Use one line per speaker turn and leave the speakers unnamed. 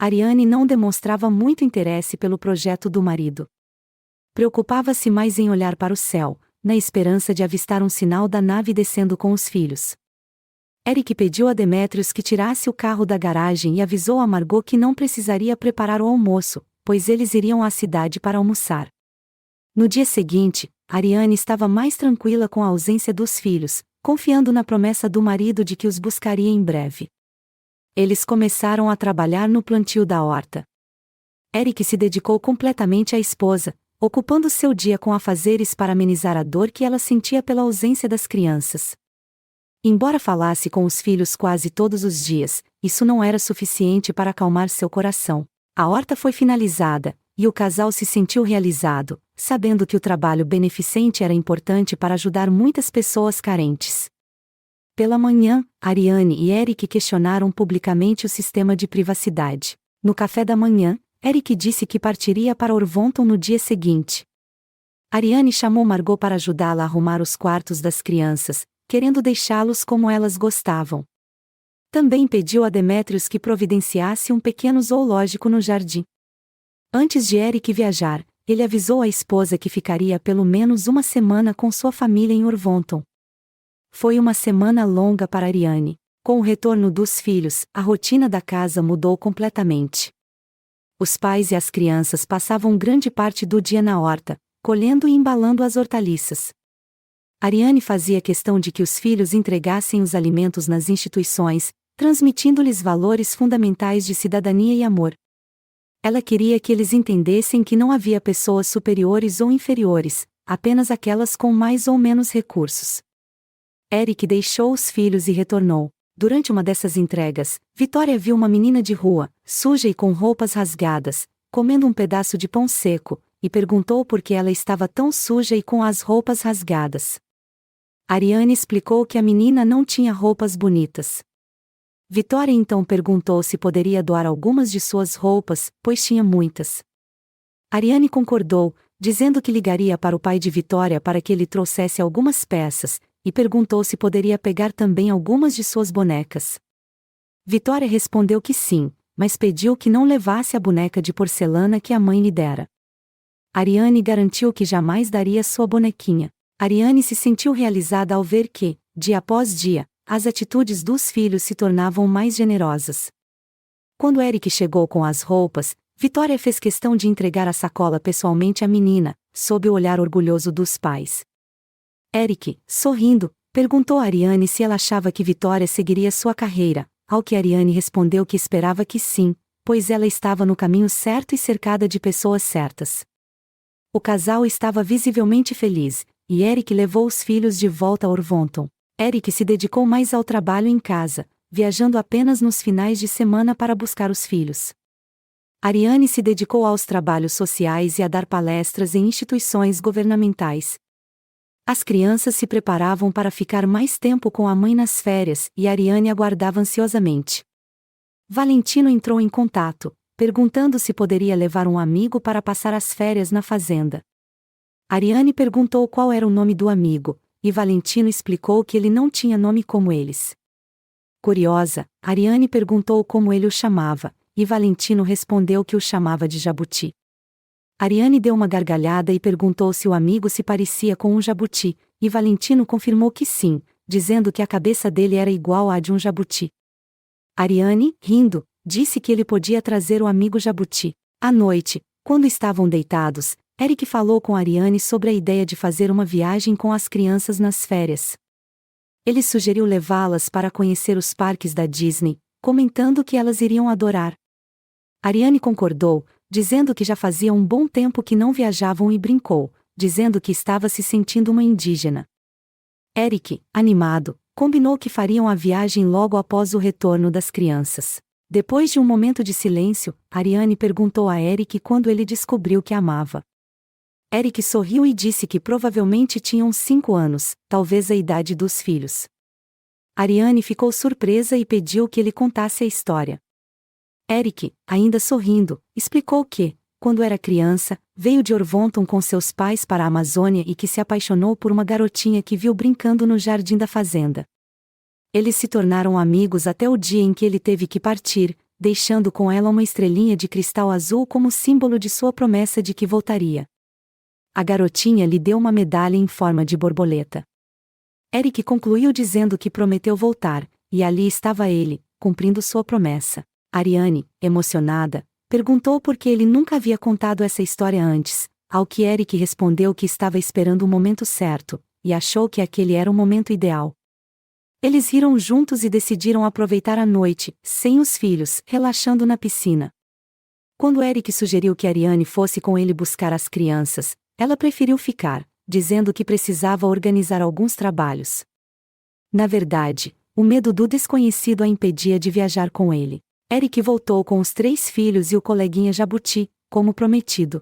Ariane não demonstrava muito interesse pelo projeto do marido. Preocupava-se mais em olhar para o céu, na esperança de avistar um sinal da nave descendo com os filhos. Eric pediu a Demétrios que tirasse o carro da garagem e avisou a Margot que não precisaria preparar o almoço, pois eles iriam à cidade para almoçar. No dia seguinte, Ariane estava mais tranquila com a ausência dos filhos, confiando na promessa do marido de que os buscaria em breve. Eles começaram a trabalhar no plantio da horta. Eric se dedicou completamente à esposa, ocupando seu dia com afazeres para amenizar a dor que ela sentia pela ausência das crianças. Embora falasse com os filhos quase todos os dias, isso não era suficiente para acalmar seu coração. A horta foi finalizada, e o casal se sentiu realizado, sabendo que o trabalho beneficente era importante para ajudar muitas pessoas carentes. Pela manhã, Ariane e Eric questionaram publicamente o sistema de privacidade. No café da manhã, Eric disse que partiria para Orvonton no dia seguinte. Ariane chamou Margot para ajudá-la a arrumar os quartos das crianças, querendo deixá-los como elas gostavam. Também pediu a Demétrios que providenciasse um pequeno zoológico no jardim. Antes de Eric viajar, ele avisou a esposa que ficaria pelo menos uma semana com sua família em Orvonton. Foi uma semana longa para Ariane. Com o retorno dos filhos, a rotina da casa mudou completamente. Os pais e as crianças passavam grande parte do dia na horta, colhendo e embalando as hortaliças. Ariane fazia questão de que os filhos entregassem os alimentos nas instituições, transmitindo-lhes valores fundamentais de cidadania e amor. Ela queria que eles entendessem que não havia pessoas superiores ou inferiores, apenas aquelas com mais ou menos recursos. Eric deixou os filhos e retornou. Durante uma dessas entregas, Vitória viu uma menina de rua, suja e com roupas rasgadas, comendo um pedaço de pão seco, e perguntou por que ela estava tão suja e com as roupas rasgadas. Ariane explicou que a menina não tinha roupas bonitas. Vitória então perguntou se poderia doar algumas de suas roupas, pois tinha muitas. Ariane concordou, dizendo que ligaria para o pai de Vitória para que ele trouxesse algumas peças, e perguntou se poderia pegar também algumas de suas bonecas. Vitória respondeu que sim, mas pediu que não levasse a boneca de porcelana que a mãe lhe dera. Ariane garantiu que jamais daria sua bonequinha. Ariane se sentiu realizada ao ver que, dia após dia, as atitudes dos filhos se tornavam mais generosas. Quando Eric chegou com as roupas, Vitória fez questão de entregar a sacola pessoalmente à menina, sob o olhar orgulhoso dos pais. Eric, sorrindo, perguntou a Ariane se ela achava que Vitória seguiria sua carreira, ao que Ariane respondeu que esperava que sim, pois ela estava no caminho certo e cercada de pessoas certas. O casal estava visivelmente feliz, e Eric levou os filhos de volta a Orvonton. Eric se dedicou mais ao trabalho em casa, viajando apenas nos finais de semana para buscar os filhos. Ariane se dedicou aos trabalhos sociais e a dar palestras em instituições governamentais. As crianças se preparavam para ficar mais tempo com a mãe nas férias e Ariane aguardava ansiosamente. Valentino entrou em contato, perguntando se poderia levar um amigo para passar as férias na fazenda. Ariane perguntou qual era o nome do amigo, e Valentino explicou que ele não tinha nome como eles. Curiosa, Ariane perguntou como ele o chamava, e Valentino respondeu que o chamava de Jabuti. Ariane deu uma gargalhada e perguntou se o amigo se parecia com um jabuti, e Valentino confirmou que sim, dizendo que a cabeça dele era igual à de um jabuti. Ariane, rindo, disse que ele podia trazer o amigo jabuti. À noite, quando estavam deitados, Eric falou com Ariane sobre a ideia de fazer uma viagem com as crianças nas férias. Ele sugeriu levá-las para conhecer os parques da Disney, comentando que elas iriam adorar. Ariane concordou, dizendo que já fazia um bom tempo que não viajavam e brincou, dizendo que estava se sentindo uma indígena. Eric, animado, combinou que fariam a viagem logo após o retorno das crianças. Depois de um momento de silêncio, Ariane perguntou a Eric quando ele descobriu que a amava. Eric sorriu e disse que provavelmente tinham 5 anos, talvez a idade dos filhos. Ariane ficou surpresa e pediu que ele contasse a história. Eric, ainda sorrindo, explicou que, quando era criança, veio de Orvonton com seus pais para a Amazônia e que se apaixonou por uma garotinha que viu brincando no jardim da fazenda. Eles se tornaram amigos até o dia em que ele teve que partir, deixando com ela uma estrelinha de cristal azul como símbolo de sua promessa de que voltaria. A garotinha lhe deu uma medalha em forma de borboleta. Eric concluiu dizendo que prometeu voltar, e ali estava ele, cumprindo sua promessa. Ariane, emocionada, perguntou por que ele nunca havia contado essa história antes, ao que Eric respondeu que estava esperando o momento certo, e achou que aquele era o momento ideal. Eles riram juntos e decidiram aproveitar a noite, sem os filhos, relaxando na piscina. Quando Eric sugeriu que Ariane fosse com ele buscar as crianças, ela preferiu ficar, dizendo que precisava organizar alguns trabalhos. Na verdade, o medo do desconhecido a impedia de viajar com ele. Eric voltou com os 3 filhos e o coleguinha Jabuti, como prometido.